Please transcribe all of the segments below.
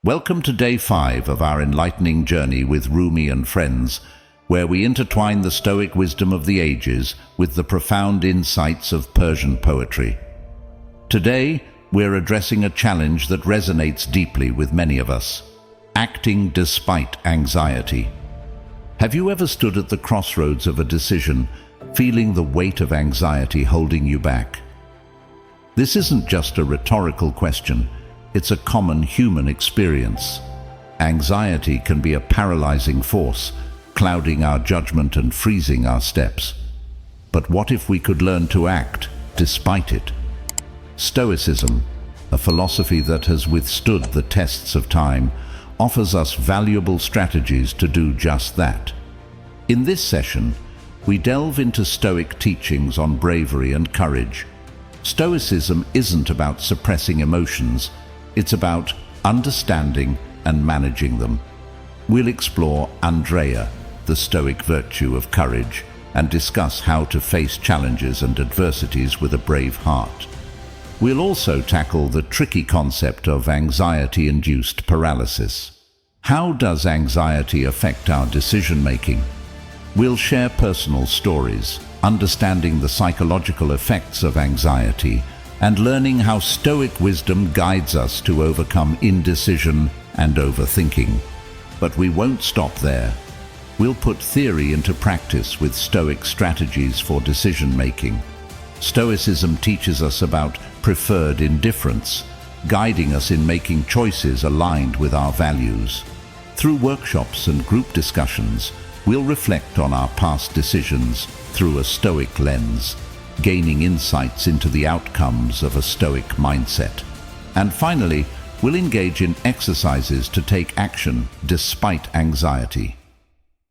Welcome to day 5 of our enlightening journey with Rumi and Friends, where we intertwine the Stoic wisdom of the ages with the profound insights of Persian poetry. Today, we're addressing a challenge that resonates deeply with many of us: acting despite anxiety. Have you ever stood at the crossroads of a decision, feeling the weight of anxiety holding you back? This isn't just a rhetorical question, it's a common human experience. Anxiety can be a paralyzing force, clouding our judgment and freezing our steps. But what if we could learn to act despite it? Stoicism, a philosophy that has withstood the tests of time, offers us valuable strategies to do just that. In this session, we delve into Stoic teachings on bravery and courage. Stoicism isn't about suppressing emotions, it's about understanding and managing them. We'll explore Andrea, the Stoic virtue of courage, and discuss how to face challenges and adversities with a brave heart. We'll also tackle the tricky concept of anxiety-induced paralysis. How does anxiety affect our decision-making? We'll share personal stories, understanding the psychological effects of anxiety, and learning how Stoic wisdom guides us to overcome indecision and overthinking. But we won't stop there. We'll put theory into practice with Stoic strategies for decision-making. Stoicism teaches us about preferred indifference, guiding us in making choices aligned with our values. Through workshops and group discussions, we'll reflect on our past decisions through a Stoic lens, gaining insights into the outcomes of a Stoic mindset. And finally, we'll engage in exercises to take action despite anxiety.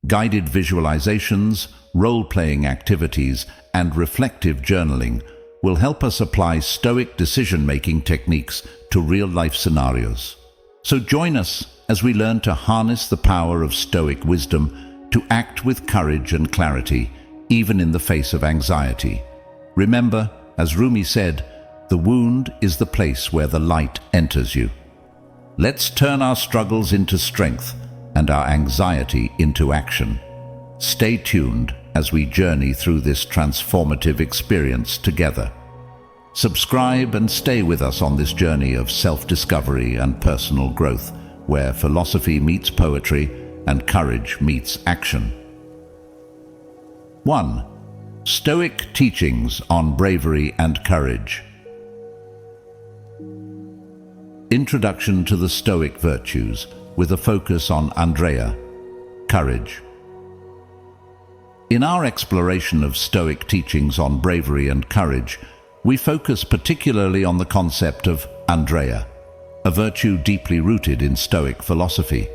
Guided visualizations, role-playing activities, and reflective journaling will help us apply Stoic decision-making techniques to real-life scenarios. So join us as we learn to harness the power of Stoic wisdom to act with courage and clarity, even in the face of anxiety. Remember, as Rumi said, the wound is the place where the light enters you. Let's turn our struggles into strength and our anxiety into action. Stay tuned as we journey through this transformative experience together. Subscribe and stay with us on this journey of self-discovery and personal growth, where philosophy meets poetry and courage meets action. 1. Stoic teachings on bravery and courage. Introduction to the Stoic virtues, with a focus on Andrea, courage. In our exploration of Stoic teachings on bravery and courage, we focus particularly on the concept of Andrea, a virtue deeply rooted in Stoic philosophy.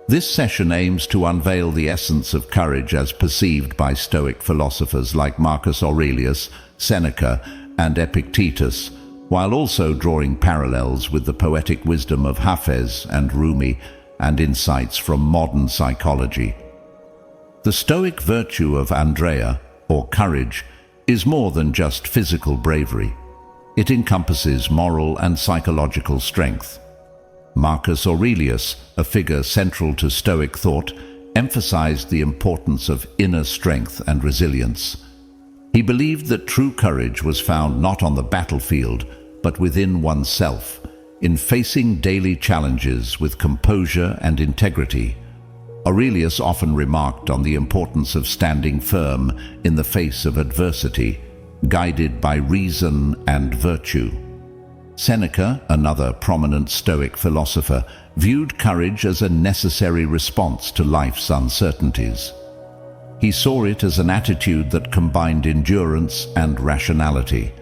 This session aims to unveil the essence of courage as perceived by Stoic philosophers like Marcus Aurelius, Seneca, and Epictetus, while also drawing parallels with the poetic wisdom of Hafez and Rumi and insights from modern psychology. The Stoic virtue of Andrea, or courage, is more than just physical bravery. It encompasses moral and psychological strength. Marcus Aurelius, a figure central to Stoic thought, emphasized the importance of inner strength and resilience. He believed that true courage was found not on the battlefield, but within oneself, in facing daily challenges with composure and integrity. Aurelius often remarked on the importance of standing firm in the face of adversity, guided by reason and virtue. Seneca, another prominent Stoic philosopher, viewed courage as a necessary response to life's uncertainties. He saw it as an attitude that combined endurance and rationality.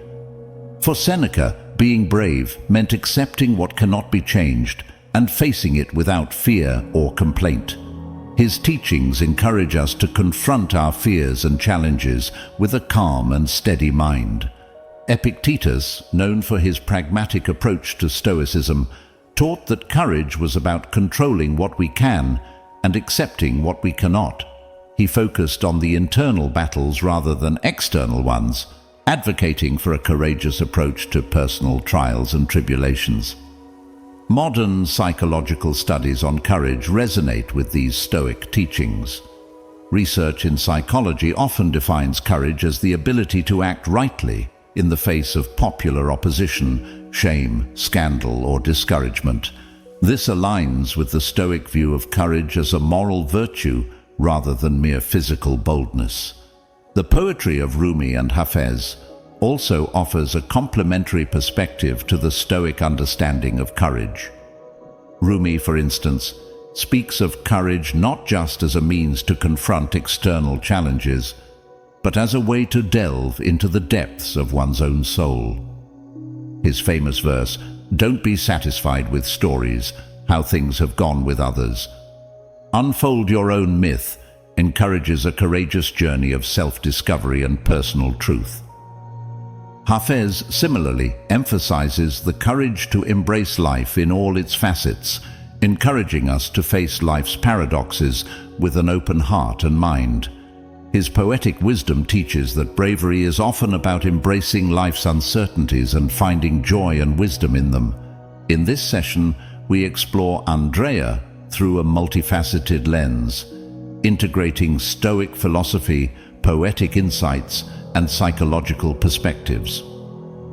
For Seneca, being brave meant accepting what cannot be changed and facing it without fear or complaint. His teachings encourage us to confront our fears and challenges with a calm and steady mind. Epictetus, known for his pragmatic approach to Stoicism, taught that courage was about controlling what we can and accepting what we cannot. He focused on the internal battles rather than external ones, advocating for a courageous approach to personal trials and tribulations. Modern psychological studies on courage resonate with these Stoic teachings. Research in psychology often defines courage as the ability to act rightly in the face of popular opposition, shame, scandal, or discouragement. This aligns with the Stoic view of courage as a moral virtue rather than mere physical boldness. The poetry of Rumi and Hafez also offers a complementary perspective to the Stoic understanding of courage. Rumi, for instance, speaks of courage not just as a means to confront external challenges, but as a way to delve into the depths of one's own soul. His famous verse, "Don't be satisfied with stories, how things have gone with others. Unfold your own myth," encourages a courageous journey of self-discovery and personal truth. Hafez similarly emphasizes the courage to embrace life in all its facets, encouraging us to face life's paradoxes with an open heart and mind. His poetic wisdom teaches that bravery is often about embracing life's uncertainties and finding joy and wisdom in them. In this session, we explore Andrea through a multifaceted lens, integrating Stoic philosophy, poetic insights, and psychological perspectives.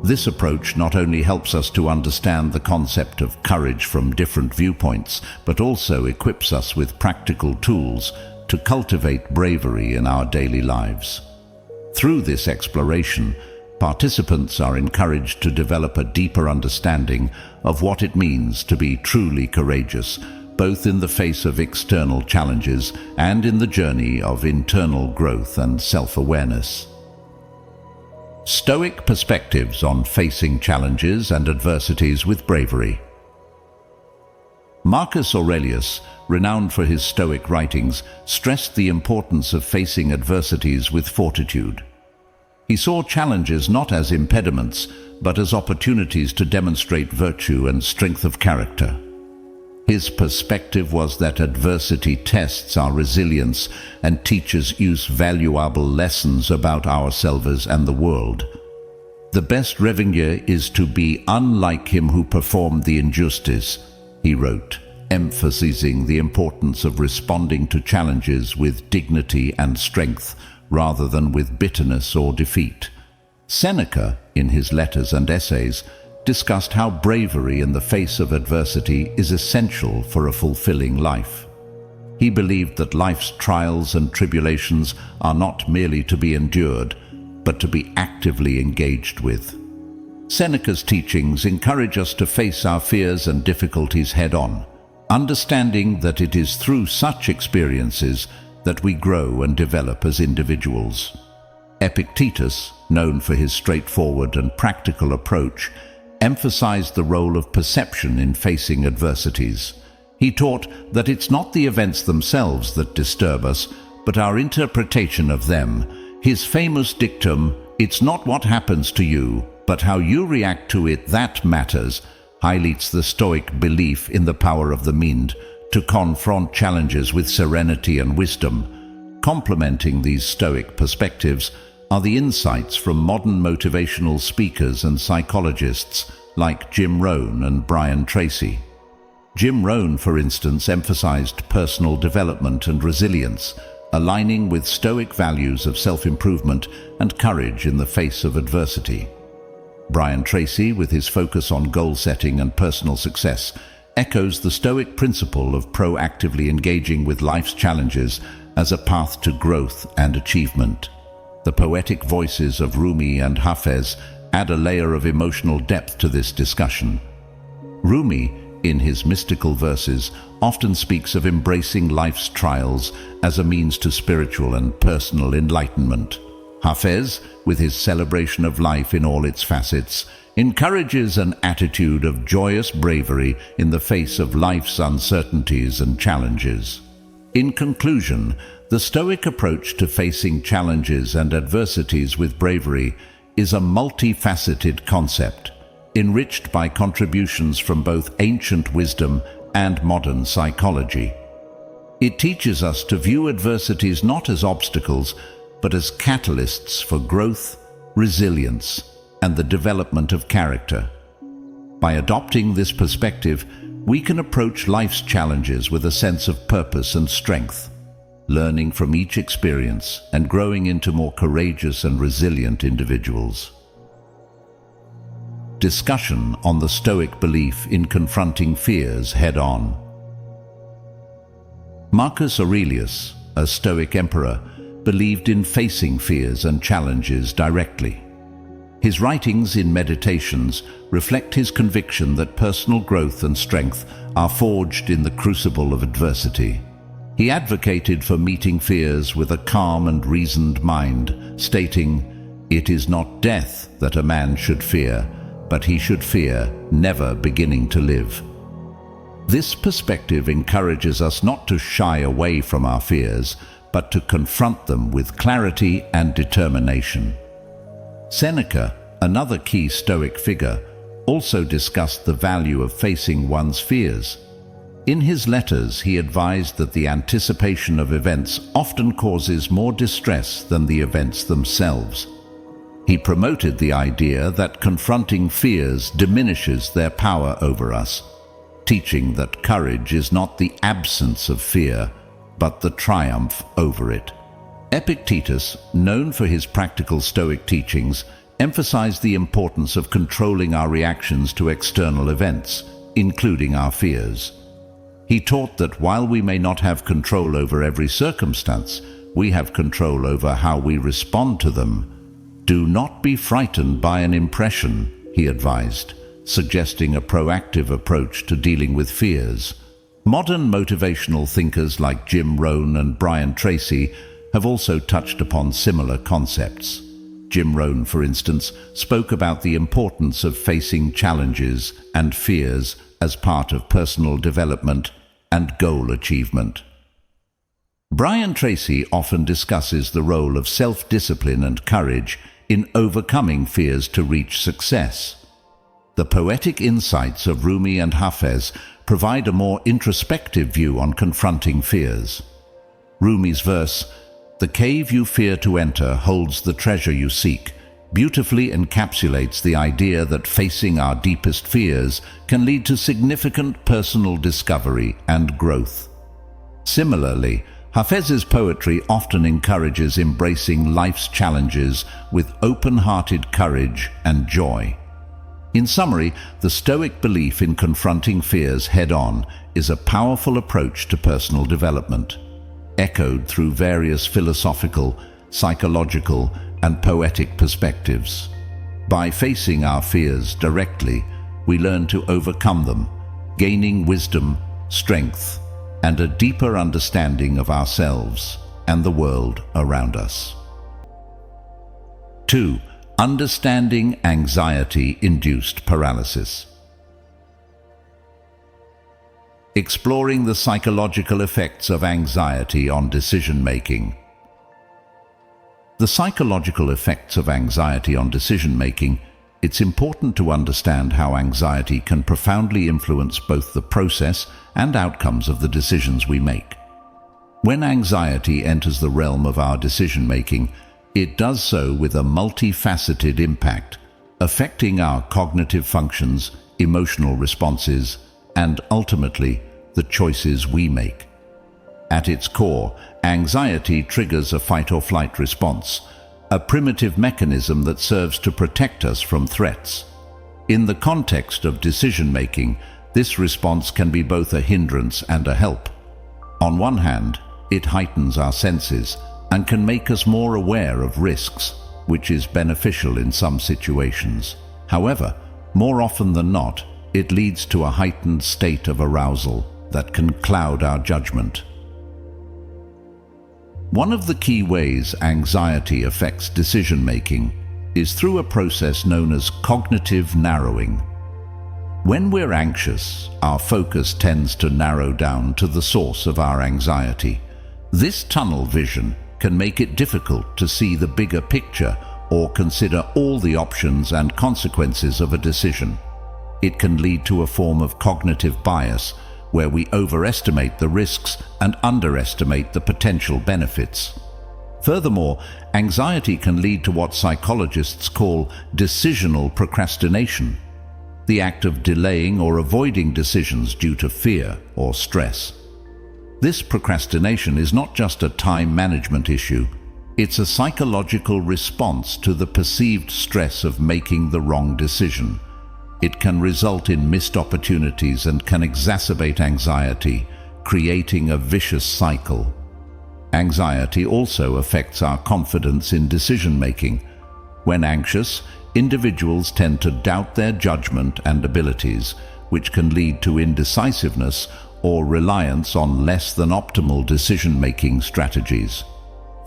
This approach not only helps us to understand the concept of courage from different viewpoints, but also equips us with practical tools to cultivate bravery in our daily lives. Through this exploration, participants are encouraged to develop a deeper understanding of what it means to be truly courageous, both in the face of external challenges and in the journey of internal growth and self-awareness. Stoic perspectives on facing challenges and adversities with bravery. Marcus Aurelius, renowned for his Stoic writings, stressed the importance of facing adversities with fortitude. He saw challenges not as impediments, but as opportunities to demonstrate virtue and strength of character. His perspective was that adversity tests our resilience and teaches us valuable lessons about ourselves and the world. "The best revenue is to be unlike him who performed the injustice," he wrote, emphasizing the importance of responding to challenges with dignity and strength rather than with bitterness or defeat. Seneca, in his letters and essays, discussed how bravery in the face of adversity is essential for a fulfilling life. He believed that life's trials and tribulations are not merely to be endured, but to be actively engaged with. Seneca's teachings encourage us to face our fears and difficulties head-on, understanding that it is through such experiences that we grow and develop as individuals. Epictetus, known for his straightforward and practical approach, emphasized the role of perception in facing adversities. He taught that it's not the events themselves that disturb us, but our interpretation of them. His famous dictum, "It's not what happens to you, but how you react to it that matters," highlights the Stoic belief in the power of the mind to confront challenges with serenity and wisdom. Complementing these Stoic perspectives are the insights from modern motivational speakers and psychologists like Jim Rohn and Brian Tracy. Jim Rohn, for instance, emphasized personal development and resilience, aligning with Stoic values of self-improvement and courage in the face of adversity. Brian Tracy, with his focus on goal setting and personal success, echoes the Stoic principle of proactively engaging with life's challenges as a path to growth and achievement. The poetic voices of Rumi and Hafez add a layer of emotional depth to this discussion. Rumi, in his mystical verses, often speaks of embracing life's trials as a means to spiritual and personal enlightenment. Hafez, with his celebration of life in all its facets, encourages an attitude of joyous bravery in the face of life's uncertainties and challenges. In conclusion, the Stoic approach to facing challenges and adversities with bravery is a multifaceted concept, enriched by contributions from both ancient wisdom and modern psychology. It teaches us to view adversities not as obstacles, but as catalysts for growth, resilience, and the development of character. By adopting this perspective, we can approach life's challenges with a sense of purpose and strength, learning from each experience and growing into more courageous and resilient individuals. Discussion on the Stoic belief in confronting fears head-on. Marcus Aurelius, a Stoic emperor, believed in facing fears and challenges directly. His writings in Meditations reflect his conviction that personal growth and strength are forged in the crucible of adversity. He advocated for meeting fears with a calm and reasoned mind, stating, "It is not death that a man should fear, but he should fear never beginning to live." This perspective encourages us not to shy away from our fears, but to confront them with clarity and determination. Seneca, another key Stoic figure, also discussed the value of facing one's fears. In his letters, he advised that the anticipation of events often causes more distress than the events themselves. He promoted the idea that confronting fears diminishes their power over us, teaching that courage is not the absence of fear, but the triumph over it. Epictetus, known for his practical Stoic teachings, emphasized the importance of controlling our reactions to external events, including our fears. He taught that while we may not have control over every circumstance, we have control over how we respond to them. "Do not be frightened by an impression," he advised, suggesting a proactive approach to dealing with fears. Modern motivational thinkers like Jim Rohn and Brian Tracy have also touched upon similar concepts. Jim Rohn, for instance, spoke about the importance of facing challenges and fears as part of personal development and goal achievement. Brian Tracy often discusses the role of self-discipline and courage in overcoming fears to reach success. The poetic insights of Rumi and Hafez provide a more introspective view on confronting fears. Rumi's verse, "The cave you fear to enter holds the treasure you seek," beautifully encapsulates the idea that facing our deepest fears can lead to significant personal discovery and growth. Similarly, Hafez's poetry often encourages embracing life's challenges with open-hearted courage and joy. In summary, the Stoic belief in confronting fears head-on is a powerful approach to personal development, echoed through various philosophical, psychological, and poetic perspectives. By facing our fears directly, we learn to overcome them, gaining wisdom, strength, and a deeper understanding of ourselves and the world around us. 2. Understanding anxiety-induced paralysis. Exploring the psychological effects of anxiety on decision-making. The psychological effects of anxiety on decision-making, it's important to understand how anxiety can profoundly influence both the process and outcomes of the decisions we make. When anxiety enters the realm of our decision-making, it does so with a multifaceted impact, affecting our cognitive functions, emotional responses, and ultimately, the choices we make. At its core, anxiety triggers a fight-or-flight response, a primitive mechanism that serves to protect us from threats. In the context of decision-making, this response can be both a hindrance and a help. On one hand, it heightens our senses and can make us more aware of risks, which is beneficial in some situations. However, more often than not, it leads to a heightened state of arousal that can cloud our judgment. One of the key ways anxiety affects decision-making is through a process known as cognitive narrowing. When we're anxious, our focus tends to narrow down to the source of our anxiety. This tunnel vision can make it difficult to see the bigger picture or consider all the options and consequences of a decision. It can lead to a form of cognitive bias, where we overestimate the risks and underestimate the potential benefits. Furthermore, anxiety can lead to what psychologists call decisional procrastination. the act of delaying or avoiding decisions due to fear or stress. This procrastination is not just a time management issue, it's a psychological response to the perceived stress of making the wrong decision. It can result in missed opportunities and can exacerbate anxiety, creating a vicious cycle. Anxiety also affects our confidence in decision-making. When anxious, individuals tend to doubt their judgment and abilities, which can lead to indecisiveness or reliance on less than optimal decision-making strategies.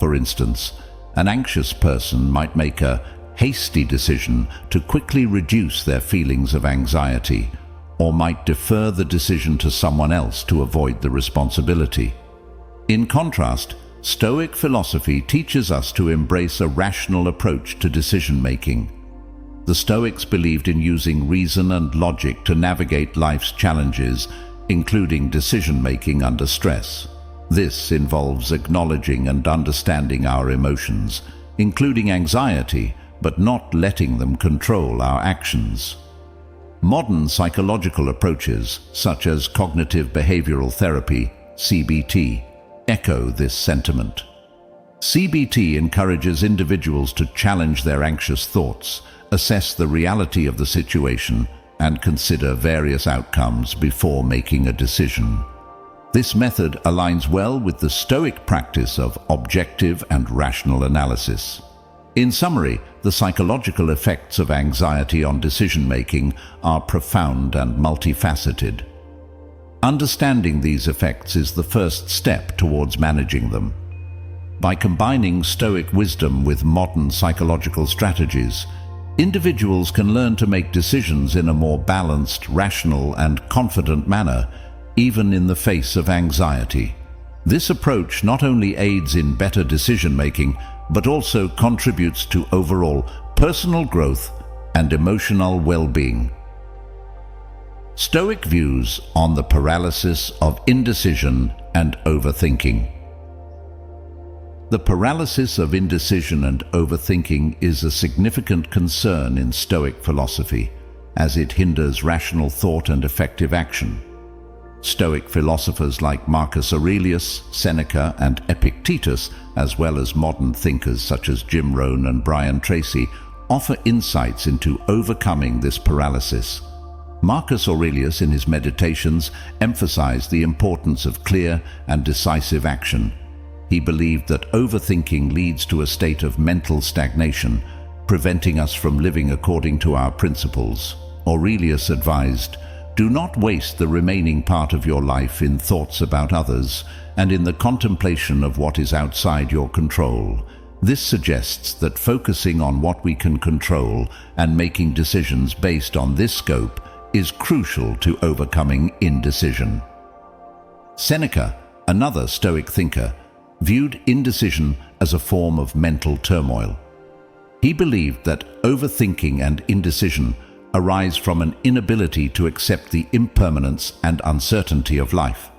For instance, an anxious person might make a hasty decision to quickly reduce their feelings of anxiety, or might defer the decision to someone else to avoid the responsibility. In contrast, Stoic philosophy teaches us to embrace a rational approach to decision-making. The Stoics believed in using reason and logic to navigate life's challenges, including decision-making under stress. This involves acknowledging and understanding our emotions, including anxiety, but not letting them control our actions. Modern psychological approaches, such as cognitive behavioral therapy, CBT, echo this sentiment. CBT encourages individuals to challenge their anxious thoughts, assess the reality of the situation, and consider various outcomes before making a decision. This method aligns well with the Stoic practice of objective and rational analysis. In summary, the psychological effects of anxiety on decision-making are profound and multifaceted. Understanding these effects is the first step towards managing them. By combining Stoic wisdom with modern psychological strategies, individuals can learn to make decisions in a more balanced, rational, and confident manner, even in the face of anxiety. This approach not only aids in better decision-making, but also contributes to overall personal growth and emotional well-being. Stoic views on the paralysis of indecision and overthinking. The paralysis of indecision and overthinking is a significant concern in Stoic philosophy, as it hinders rational thought and effective action. Stoic philosophers like Marcus Aurelius, Seneca, and Epictetus, as well as modern thinkers such as Jim Rohn and Brian Tracy, offer insights into overcoming this paralysis. Marcus Aurelius, in his Meditations, emphasized the importance of clear and decisive action. He believed that overthinking leads to a state of mental stagnation, preventing us from living according to our principles. Aurelius advised, "Do not waste the remaining part of your life in thoughts about others and in the contemplation of what is outside your control." This suggests that focusing on what we can control and making decisions based on this scope is crucial to overcoming indecision. Seneca, another Stoic thinker, viewed indecision as a form of mental turmoil. He believed that overthinking and indecision arise from an inability to accept the impermanence and uncertainty of life.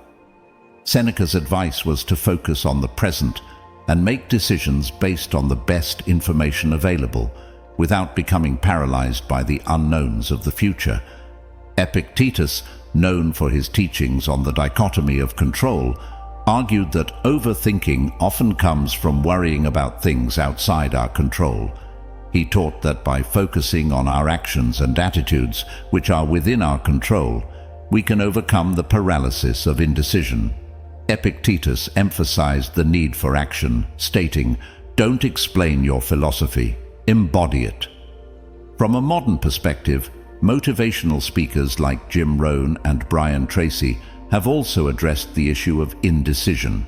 Seneca's advice was to focus on the present and make decisions based on the best information available, without becoming paralyzed by the unknowns of the future. Epictetus, known for his teachings on the dichotomy of control, argued that overthinking often comes from worrying about things outside our control. He taught that by focusing on our actions and attitudes, which are within our control, we can overcome the paralysis of indecision. Epictetus emphasized the need for action, stating, "Don't explain your philosophy, embody it." From a modern perspective, motivational speakers like Jim Rohn and Brian Tracy have also addressed the issue of indecision.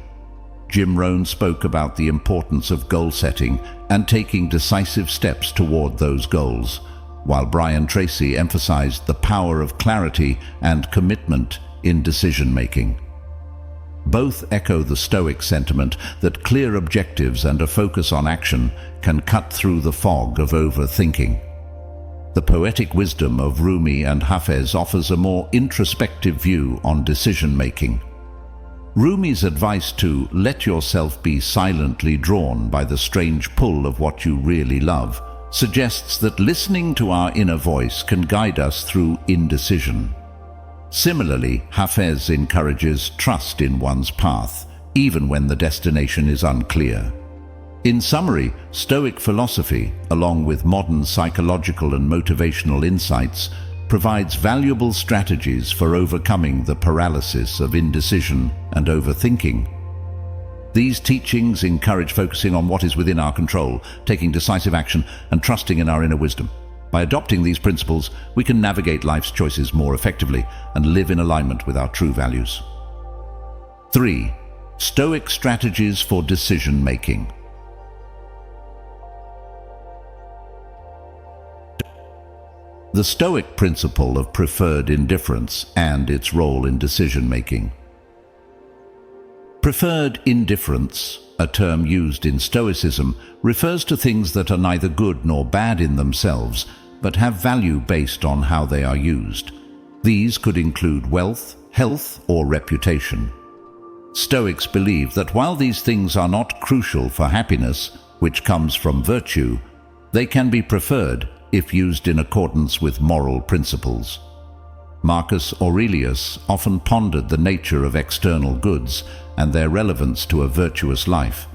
Jim Rohn spoke about the importance of goal setting and taking decisive steps toward those goals, while Brian Tracy emphasized the power of clarity and commitment in decision-making. Both echo the Stoic sentiment that clear objectives and a focus on action can cut through the fog of overthinking. The poetic wisdom of Rumi and Hafez offers a more introspective view on decision-making. Rumi's advice to let yourself be silently drawn by the strange pull of what you really love suggests that listening to our inner voice can guide us through indecision. Similarly, Hafez encourages trust in one's path, even when the destination is unclear. In summary, Stoic philosophy, along with modern psychological and motivational insights, provides valuable strategies for overcoming the paralysis of indecision and overthinking. These teachings encourage focusing on what is within our control, taking decisive action, and trusting in our inner wisdom. By adopting these principles, we can navigate life's choices more effectively and live in alignment with our true values. 3. Stoic strategies for decision-making. The Stoic principle of preferred indifference and its role in decision-making. Preferred indifference, a term used in Stoicism, refers to things that are neither good nor bad in themselves, but have value based on how they are used. These could include wealth, health, or reputation. Stoics believe that while these things are not crucial for happiness, which comes from virtue, they can be preferred if used in accordance with moral principles. Marcus Aurelius often pondered the nature of external goods and their relevance to a virtuous life.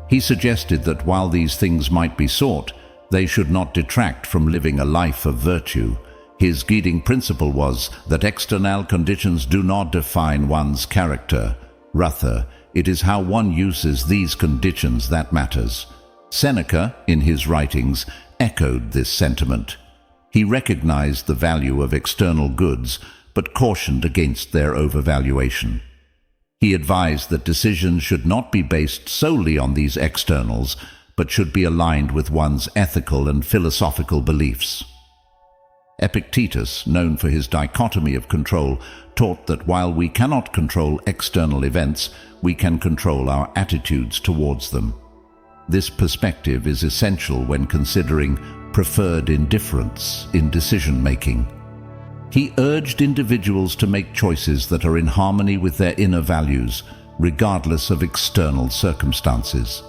He suggested that while these things might be sought, they should not detract from living a life of virtue. His guiding principle was that external conditions do not define one's character. Rather, it is how one uses these conditions that matters. Seneca, in his writings, echoed this sentiment. He recognized the value of external goods, but cautioned against their overvaluation. He advised that decisions should not be based solely on these externals, but should be aligned with one's ethical and philosophical beliefs. Epictetus, known for his dichotomy of control, taught that while we cannot control external events, we can control our attitudes towards them. This perspective is essential when considering preferred indifference in decision-making. He urged individuals to make choices that are in harmony with their inner values, regardless of external circumstances.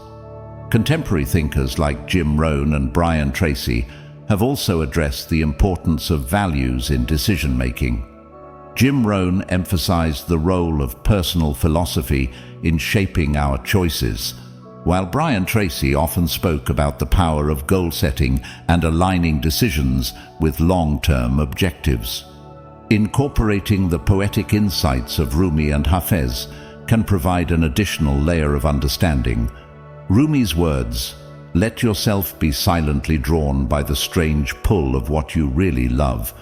Contemporary thinkers like Jim Rohn and Brian Tracy have also addressed the importance of values in decision-making. Jim Rohn emphasized the role of personal philosophy in shaping our choices, while Brian Tracy often spoke about the power of goal setting and aligning decisions with long-term objectives. Incorporating the poetic insights of Rumi and Hafez can provide an additional layer of understanding. Rumi's words, "Let yourself be silently drawn by the strange pull of what you really love,"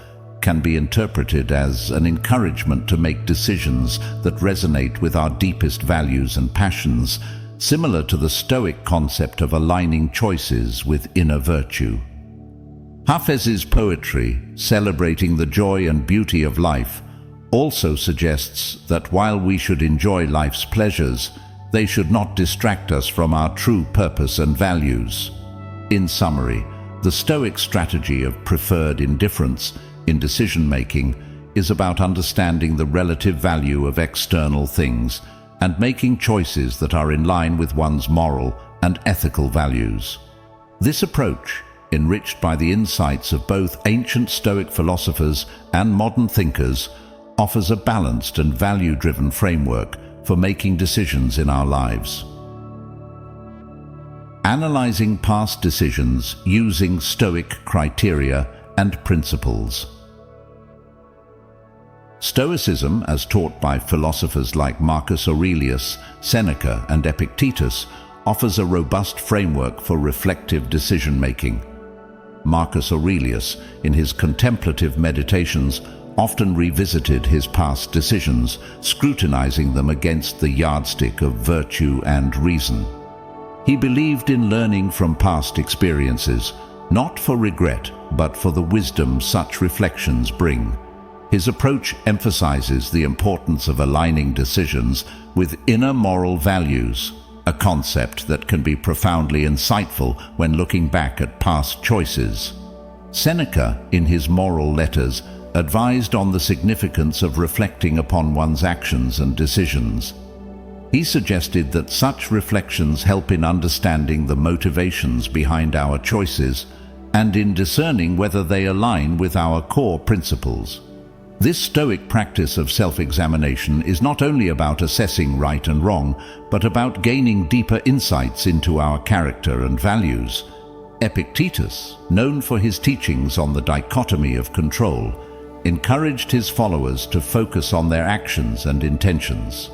can be interpreted as an encouragement to make decisions that resonate with our deepest values and passions, similar to the Stoic concept of aligning choices with inner virtue. Hafez's poetry, celebrating the joy and beauty of life, also suggests that while we should enjoy life's pleasures, they should not distract us from our true purpose and values. In summary, the Stoic strategy of preferred indifference in decision-making is about understanding the relative value of external things and making choices that are in line with one's moral and ethical values. This approach, enriched by the insights of both ancient Stoic philosophers and modern thinkers, offers a balanced and value-driven framework for making decisions in our lives. Analyzing past decisions using Stoic criteria and principles. Stoicism, as taught by philosophers like Marcus Aurelius, Seneca, and Epictetus, offers a robust framework for reflective decision-making. Marcus Aurelius, in his contemplative meditations, often revisited his past decisions, scrutinizing them against the yardstick of virtue and reason. He believed in learning from past experiences, not for regret, but for the wisdom such reflections bring. His approach emphasizes the importance of aligning decisions with inner moral values, a concept that can be profoundly insightful when looking back at past choices. Seneca, in his moral letters, advised on the significance of reflecting upon one's actions and decisions. He suggested that such reflections help in understanding the motivations behind our choices and in discerning whether they align with our core principles. This Stoic practice of self-examination is not only about assessing right and wrong, but about gaining deeper insights into our character and values. Epictetus, known for his teachings on the dichotomy of control, encouraged his followers to focus on their actions and intentions.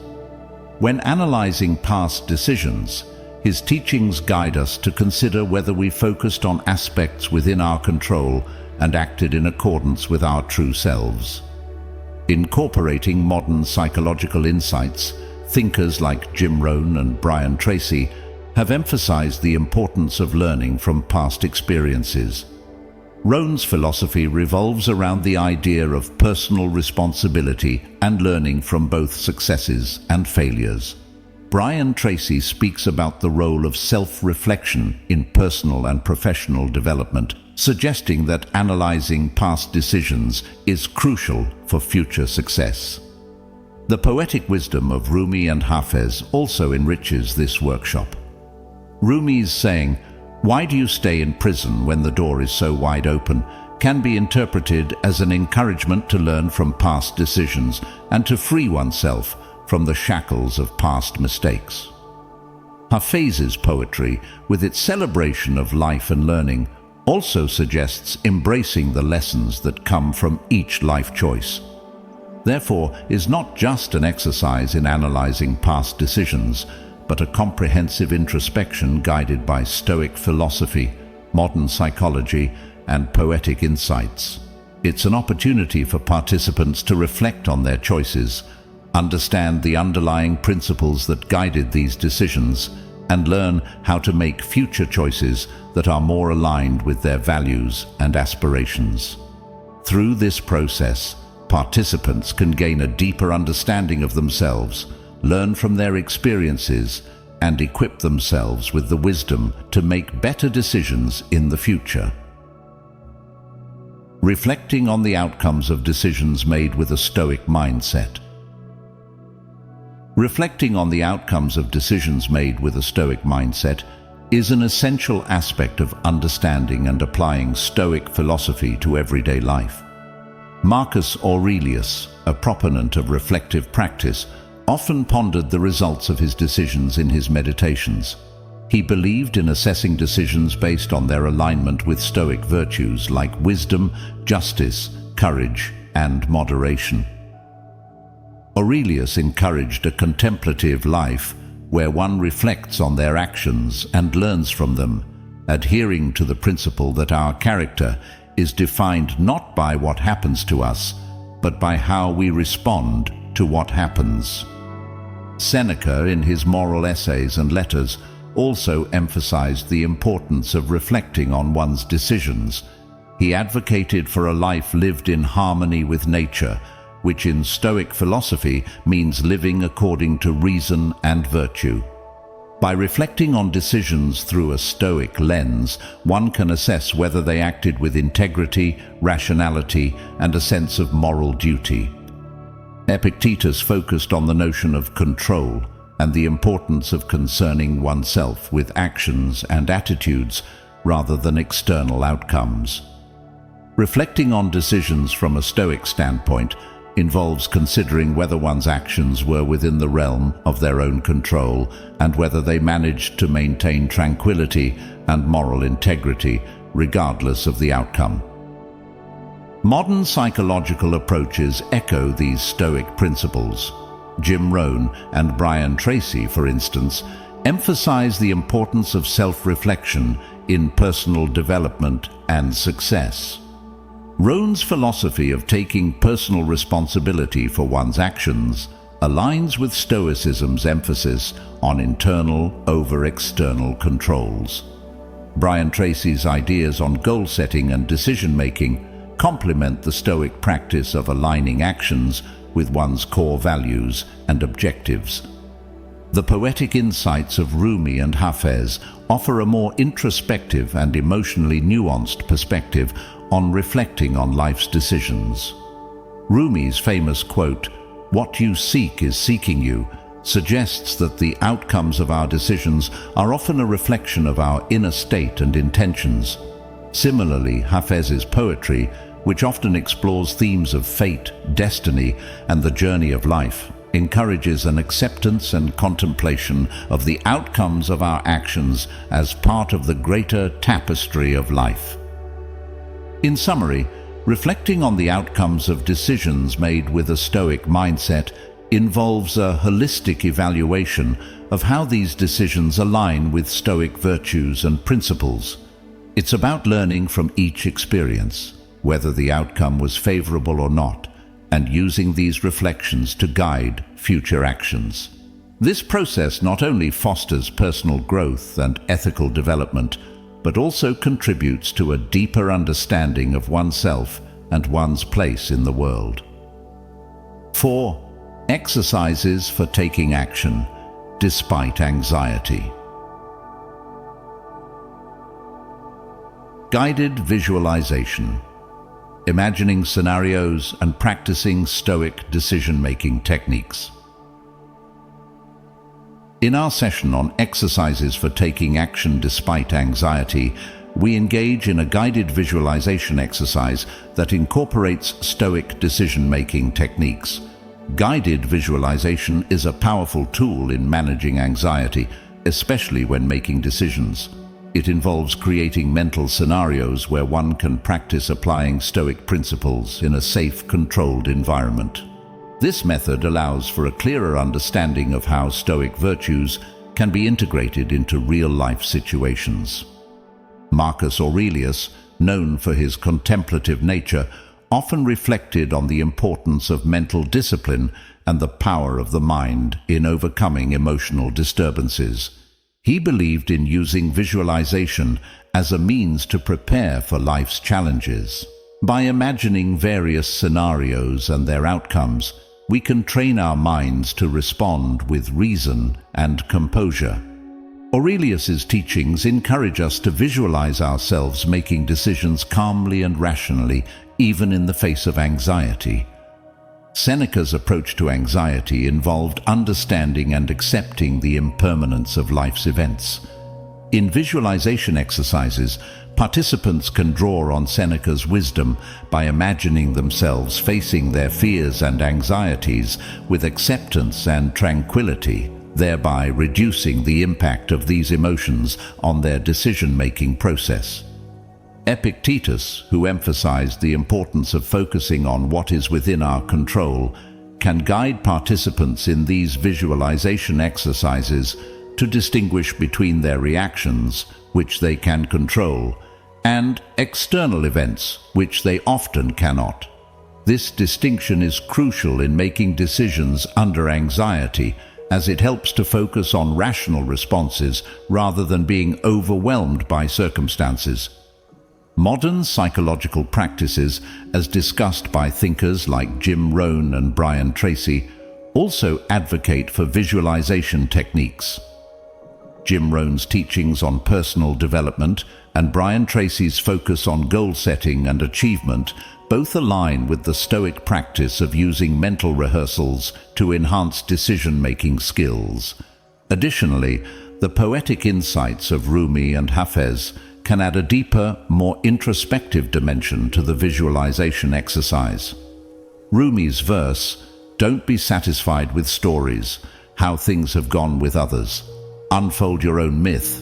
When analyzing past decisions, his teachings guide us to consider whether we focused on aspects within our control and acted in accordance with our true selves. Incorporating modern psychological insights, thinkers like Jim Rohn and Brian Tracy have emphasized the importance of learning from past experiences. Rohn's philosophy revolves around the idea of personal responsibility and learning from both successes and failures. Brian Tracy speaks about the role of self-reflection in personal and professional development, suggesting that analyzing past decisions is crucial for future success. The poetic wisdom of Rumi and Hafez also enriches this workshop. Rumi's saying, "Why do you stay in prison when the door is so wide open?" can be interpreted as an encouragement to learn from past decisions and to free oneself from the shackles of past mistakes. Hafez's poetry, with its celebration of life and learning, also suggests embracing the lessons that come from each life choice. Therefore, is not just an exercise in analyzing past decisions, but a comprehensive introspection guided by Stoic philosophy, modern psychology, and poetic insights. It's an opportunity for participants to reflect on their choices, understand the underlying principles that guided these decisions, and learn how to make future choices that are more aligned with their values and aspirations. Through this process, participants can gain a deeper understanding of themselves, learn from their experiences, and equip themselves with the wisdom to make better decisions in the future. Reflecting on the outcomes of decisions made with a Stoic mindset. Reflecting on the outcomes of decisions made with a Stoic mindset is an essential aspect of understanding and applying Stoic philosophy to everyday life. Marcus Aurelius, a proponent of reflective practice, often pondered the results of his decisions in his meditations. He believed in assessing decisions based on their alignment with Stoic virtues like wisdom, justice, courage, and moderation. Aurelius encouraged a contemplative life where one reflects on their actions and learns from them, adhering to the principle that our character is defined not by what happens to us, but by how we respond to what happens. Seneca, in his moral essays and letters, also emphasized the importance of reflecting on one's decisions. He advocated for a life lived in harmony with nature, which in Stoic philosophy means living according to reason and virtue. By reflecting on decisions through a Stoic lens, one can assess whether they acted with integrity, rationality, and a sense of moral duty. Epictetus focused on the notion of control and the importance of concerning oneself with actions and attitudes rather than external outcomes. Reflecting on decisions from a Stoic standpoint involves considering whether one's actions were within the realm of their own control and whether they managed to maintain tranquility and moral integrity regardless of the outcome. Modern psychological approaches echo these Stoic principles. Jim Rohn and Brian Tracy, for instance, emphasize the importance of self-reflection in personal development and success. Rohn's philosophy of taking personal responsibility for one's actions aligns with Stoicism's emphasis on internal over external controls. Brian Tracy's ideas on goal setting and decision-making complement the Stoic practice of aligning actions with one's core values and objectives. The poetic insights of Rumi and Hafez offer a more introspective and emotionally nuanced perspective on reflecting on life's decisions. Rumi's famous quote, "What you seek is seeking you," suggests that the outcomes of our decisions are often a reflection of our inner state and intentions. Similarly, Hafez's poetry, which often explores themes of fate, destiny, and the journey of life, encourages an acceptance and contemplation of the outcomes of our actions as part of the greater tapestry of life. In summary, reflecting on the outcomes of decisions made with a Stoic mindset involves a holistic evaluation of how these decisions align with Stoic virtues and principles. It's about learning from each experience, whether the outcome was favorable or not, and using these reflections to guide future actions. This process not only fosters personal growth and ethical development, but also contributes to a deeper understanding of oneself and one's place in the world. 4. Exercises for taking action despite anxiety. Guided visualization. Imagining scenarios and practicing Stoic decision-making techniques. In our session on exercises for taking action despite anxiety, we engage in a guided visualization exercise that incorporates Stoic decision-making techniques. Guided visualization is a powerful tool in managing anxiety, especially when making decisions. It involves creating mental scenarios where one can practice applying Stoic principles in a safe, controlled environment. This method allows for a clearer understanding of how Stoic virtues can be integrated into real-life situations. Marcus Aurelius, known for his contemplative nature, often reflected on the importance of mental discipline and the power of the mind in overcoming emotional disturbances. He believed in using visualization as a means to prepare for life's challenges. By imagining various scenarios and their outcomes, we can train our minds to respond with reason and composure. Aurelius's teachings encourage us to visualize ourselves making decisions calmly and rationally, even in the face of anxiety. Seneca's approach to anxiety involved understanding and accepting the impermanence of life's events. In visualization exercises, participants can draw on Seneca's wisdom by imagining themselves facing their fears and anxieties with acceptance and tranquility, thereby reducing the impact of these emotions on their decision-making process. Epictetus, who emphasized the importance of focusing on what is within our control, can guide participants in these visualization exercises to distinguish between their reactions, which they can control, and external events, which they often cannot. This distinction is crucial in making decisions under anxiety, as it helps to focus on rational responses rather than being overwhelmed by circumstances. Modern psychological practices, as discussed by thinkers like Jim Rohn and Brian Tracy, also advocate for visualization techniques. Jim Rohn's teachings on personal development and Brian Tracy's focus on goal setting and achievement both align with the Stoic practice of using mental rehearsals to enhance decision-making skills. Additionally, the poetic insights of Rumi and Hafez can add a deeper, more introspective dimension to the visualization exercise. Rumi's verse, "Don't be satisfied with stories, how things have gone with others. Unfold your own myth,"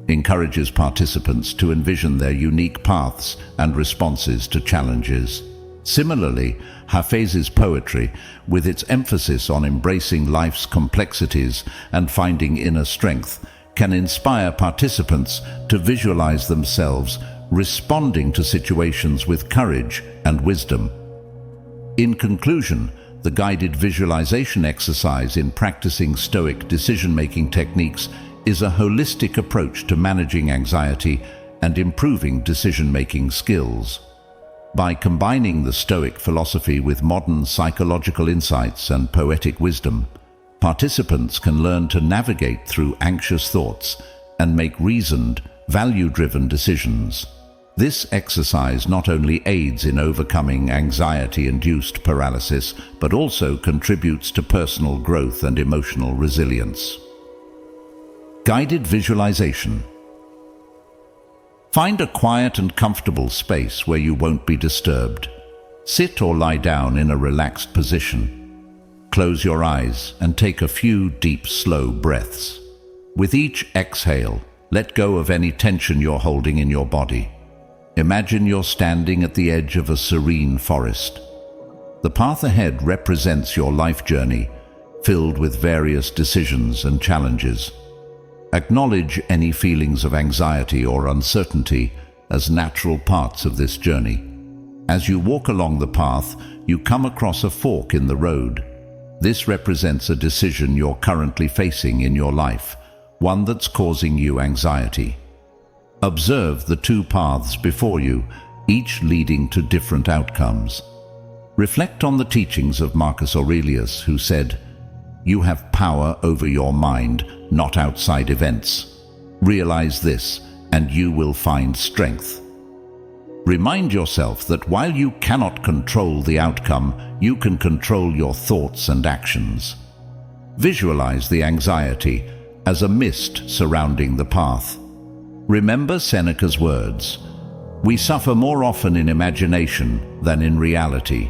encourages participants to envision their unique paths and responses to challenges. Similarly, Hafez's poetry, with its emphasis on embracing life's complexities and finding inner strength, can inspire participants to visualize themselves responding to situations with courage and wisdom. In conclusion, the guided visualization exercise in practicing Stoic decision-making techniques is a holistic approach to managing anxiety and improving decision-making skills. By combining the Stoic philosophy with modern psychological insights and poetic wisdom, participants can learn to navigate through anxious thoughts and make reasoned, value-driven decisions. This exercise not only aids in overcoming anxiety-induced paralysis, but also contributes to personal growth and emotional resilience. Guided visualization. Find a quiet and comfortable space where you won't be disturbed. Sit or lie down in a relaxed position. Close your eyes and take a few deep, slow breaths. With each exhale, let go of any tension you're holding in your body. Imagine you're standing at the edge of a serene forest. The path ahead represents your life journey, filled with various decisions and challenges. Acknowledge any feelings of anxiety or uncertainty as natural parts of this journey. As you walk along the path, you come across a fork in the road. This represents a decision you're currently facing in your life, one that's causing you anxiety. Observe the two paths before you, each leading to different outcomes. Reflect on the teachings of Marcus Aurelius, who said, "You have power over your mind, not outside events. Realize this, and you will find strength." Remind yourself that while you cannot control the outcome, you can control your thoughts and actions. Visualize the anxiety as a mist surrounding the path. Remember Seneca's words, "We suffer more often in imagination than in reality."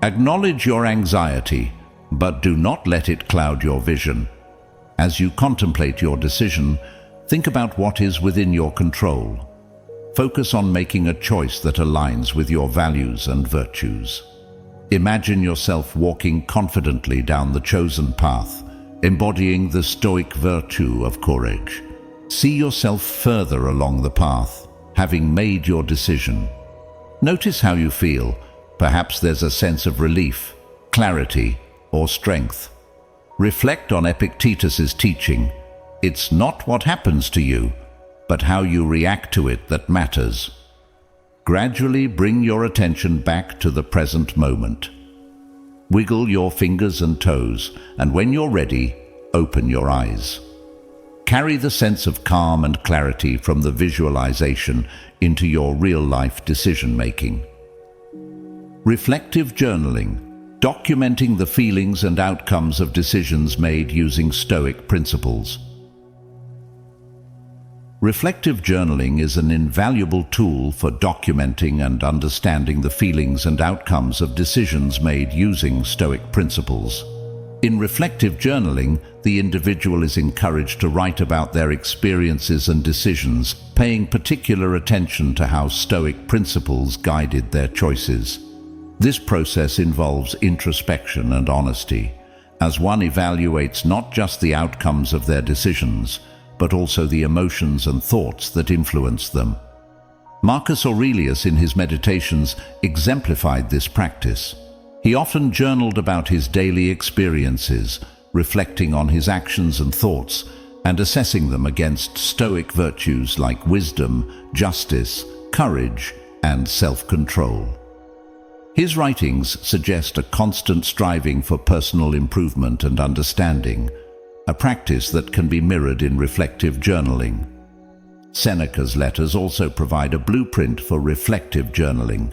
Acknowledge your anxiety, but do not let it cloud your vision. As you contemplate your decision, think about what is within your control. Focus on making a choice that aligns with your values and virtues. Imagine yourself walking confidently down the chosen path, embodying the Stoic virtue of courage. See yourself further along the path, having made your decision. Notice how you feel. Perhaps there's a sense of relief, clarity, or strength. Reflect on Epictetus's teaching. It's not what happens to you, but how you react to it that matters. Gradually bring your attention back to the present moment. Wiggle your fingers and toes, and when you're ready, open your eyes. Carry the sense of calm and clarity from the visualization into your real-life decision-making. Reflective journaling, documenting the feelings and outcomes of decisions made using Stoic principles. Reflective journaling is an invaluable tool for documenting and understanding the feelings and outcomes of decisions made using Stoic principles. In reflective journaling, the individual is encouraged to write about their experiences and decisions, paying particular attention to how Stoic principles guided their choices. This process involves introspection and honesty, as one evaluates not just the outcomes of their decisions, but also the emotions and thoughts that influence them. Marcus Aurelius, in his Meditations, exemplified this practice. He often journaled about his daily experiences, reflecting on his actions and thoughts, and assessing them against Stoic virtues like wisdom, justice, courage, and self-control. His writings suggest a constant striving for personal improvement and understanding, a practice that can be mirrored in reflective journaling. Seneca's letters also provide a blueprint for reflective journaling.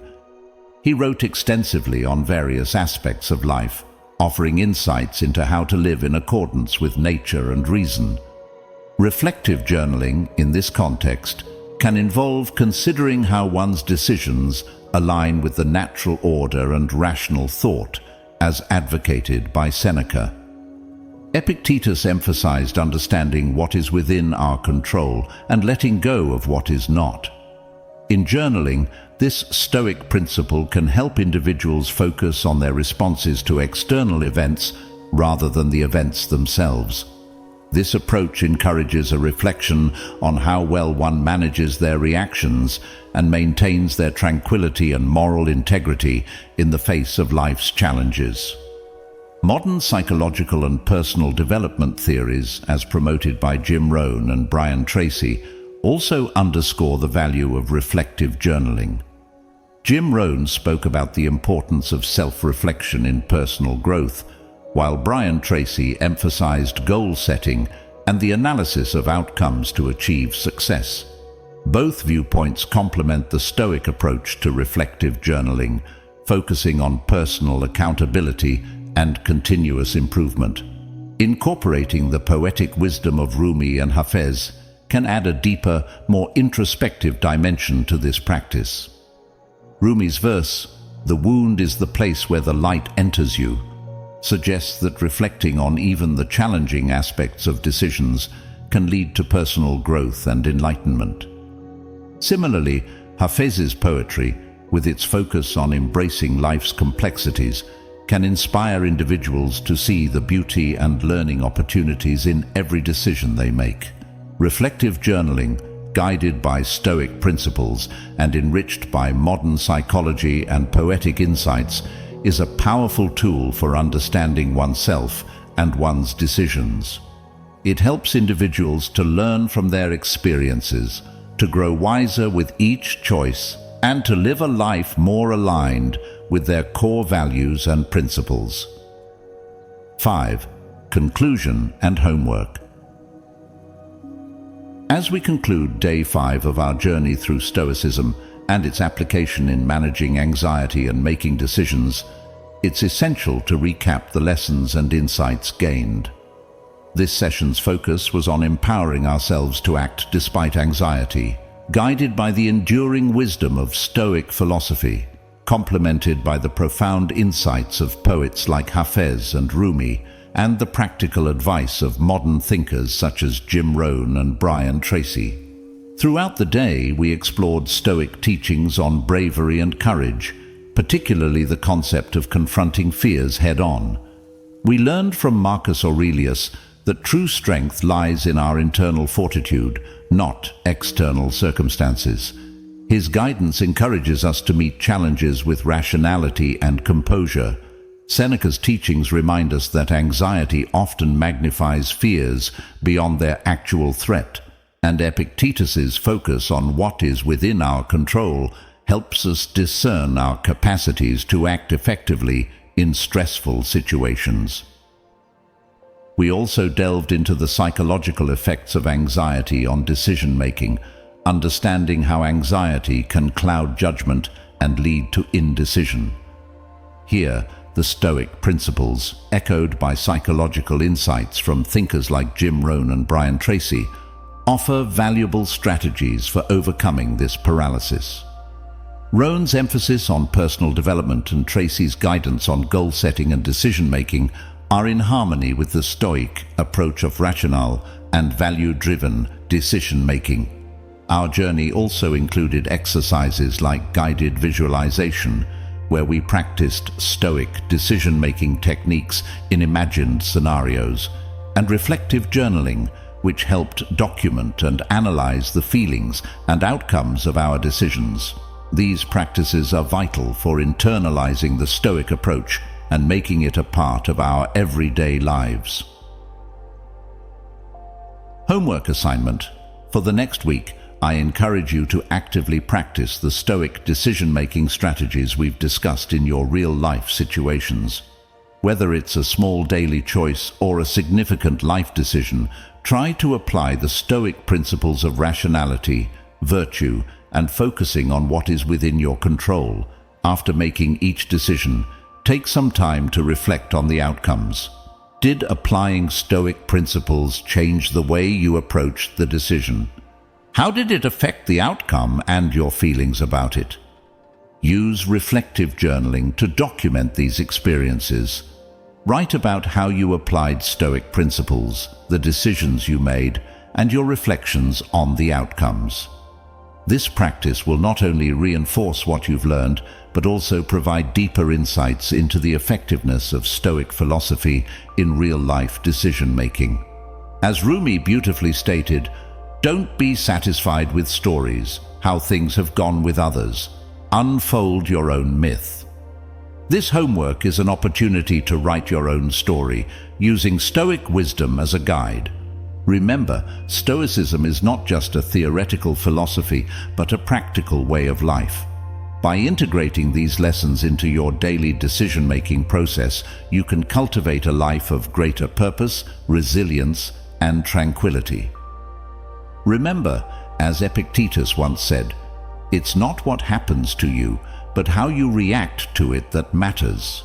He wrote extensively on various aspects of life, offering insights into how to live in accordance with nature and reason. Reflective journaling, in this context, can involve considering how one's decisions align with the natural order and rational thought, as advocated by Seneca. Epictetus emphasized understanding what is within our control and letting go of what is not. In journaling, this Stoic principle can help individuals focus on their responses to external events rather than the events themselves. This approach encourages a reflection on how well one manages their reactions and maintains their tranquility and moral integrity in the face of life's challenges. Modern psychological and personal development theories, as promoted by Jim Rohn and Brian Tracy, also underscore the value of reflective journaling. Jim Rohn spoke about the importance of self-reflection in personal growth, while Brian Tracy emphasized goal setting and the analysis of outcomes to achieve success. Both viewpoints complement the Stoic approach to reflective journaling, focusing on personal accountability and continuous improvement. Incorporating the poetic wisdom of Rumi and Hafez, can add a deeper, more introspective dimension to this practice. Rumi's verse, "The wound is the place where the light enters you," suggests that reflecting on even the challenging aspects of decisions can lead to personal growth and enlightenment. Similarly, Hafez's poetry, with its focus on embracing life's complexities, can inspire individuals to see the beauty and learning opportunities in every decision they make. Reflective journaling, guided by Stoic principles and enriched by modern psychology and poetic insights, is a powerful tool for understanding oneself and one's decisions. It helps individuals to learn from their experiences, to grow wiser with each choice, and to live a life more aligned with their core values and principles. 5. Conclusion and homework. As we conclude Day 5 of our journey through Stoicism and its application in managing anxiety and making decisions, it's essential to recap the lessons and insights gained. This session's focus was on empowering ourselves to act despite anxiety, guided by the enduring wisdom of Stoic philosophy, complemented by the profound insights of poets like Hafez and Rumi, and the practical advice of modern thinkers such as Jim Rohn and Brian Tracy. Throughout the day, we explored Stoic teachings on bravery and courage, particularly the concept of confronting fears head-on. We learned from Marcus Aurelius that true strength lies in our internal fortitude, not external circumstances. His guidance encourages us to meet challenges with rationality and composure. Seneca's teachings remind us that anxiety often magnifies fears beyond their actual threat, and Epictetus's focus on what is within our control helps us discern our capacities to act effectively in stressful situations. We also delved into the psychological effects of anxiety on decision-making, understanding how anxiety can cloud judgment and lead to indecision. Here, the Stoic principles, echoed by psychological insights from thinkers like Jim Rohn and Brian Tracy, offer valuable strategies for overcoming this paralysis. Rohn's emphasis on personal development and Tracy's guidance on goal setting and decision-making are in harmony with the Stoic approach of rational and value-driven decision-making. Our journey also included exercises like guided visualization, where we practiced Stoic decision-making techniques in imagined scenarios, and reflective journaling, which helped document and analyze the feelings and outcomes of our decisions. These practices are vital for internalizing the Stoic approach and making it a part of our everyday lives. Homework assignment. For the next week, I encourage you to actively practice the Stoic decision-making strategies we've discussed in your real-life situations. Whether it's a small daily choice or a significant life decision, try to apply the Stoic principles of rationality, virtue, and focusing on what is within your control. After making each decision, take some time to reflect on the outcomes. Did applying Stoic principles change the way you approached the decision? How did it affect the outcome and your feelings about it? Use reflective journaling to document these experiences. Write about how you applied Stoic principles, the decisions you made, and your reflections on the outcomes. This practice will not only reinforce what you've learned, but also provide deeper insights into the effectiveness of Stoic philosophy in real-life decision-making. As Rumi beautifully stated, "Don't be satisfied with stories, how things have gone with others. Unfold your own myth." This homework is an opportunity to write your own story, using Stoic wisdom as a guide. Remember, Stoicism is not just a theoretical philosophy, but a practical way of life. By integrating these lessons into your daily decision-making process, you can cultivate a life of greater purpose, resilience, and tranquility. Remember, as Epictetus once said, "It's not what happens to you, but how you react to it that matters."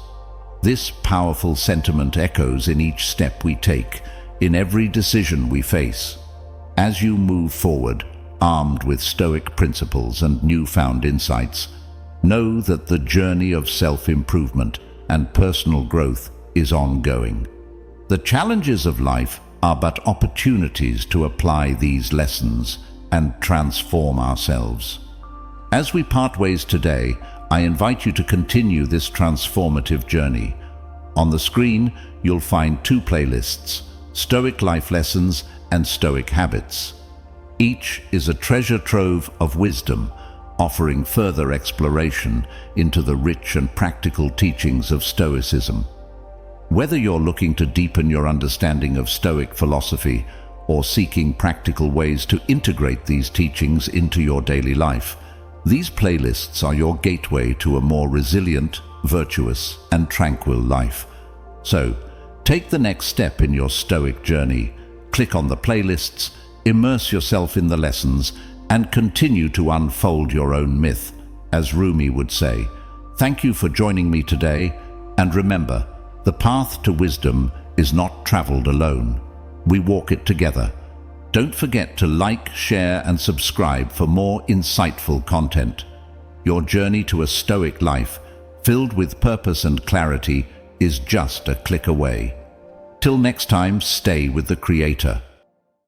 This powerful sentiment echoes in each step we take, in every decision we face. As you move forward, armed with Stoic principles and newfound insights, know that the journey of self-improvement and personal growth is ongoing. The challenges of life are but opportunities to apply these lessons and transform ourselves. As we part ways today, I invite you to continue this transformative journey. On the screen, you'll find two playlists: Stoic Life Lessons and Stoic Habits. Each is a treasure trove of wisdom, offering further exploration into the rich and practical teachings of Stoicism. Whether you're looking to deepen your understanding of Stoic philosophy or seeking practical ways to integrate these teachings into your daily life, these playlists are your gateway to a more resilient, virtuous, and tranquil life. So, take the next step in your Stoic journey. Click on the playlists, immerse yourself in the lessons, and continue to unfold your own myth, as Rumi would say. Thank you for joining me today, and remember, the path to wisdom is not traveled alone. We walk it together. Don't forget to like, share, and subscribe for more insightful content. Your journey to a Stoic life, filled with purpose and clarity, is just a click away. Till next time, stay with the Creator.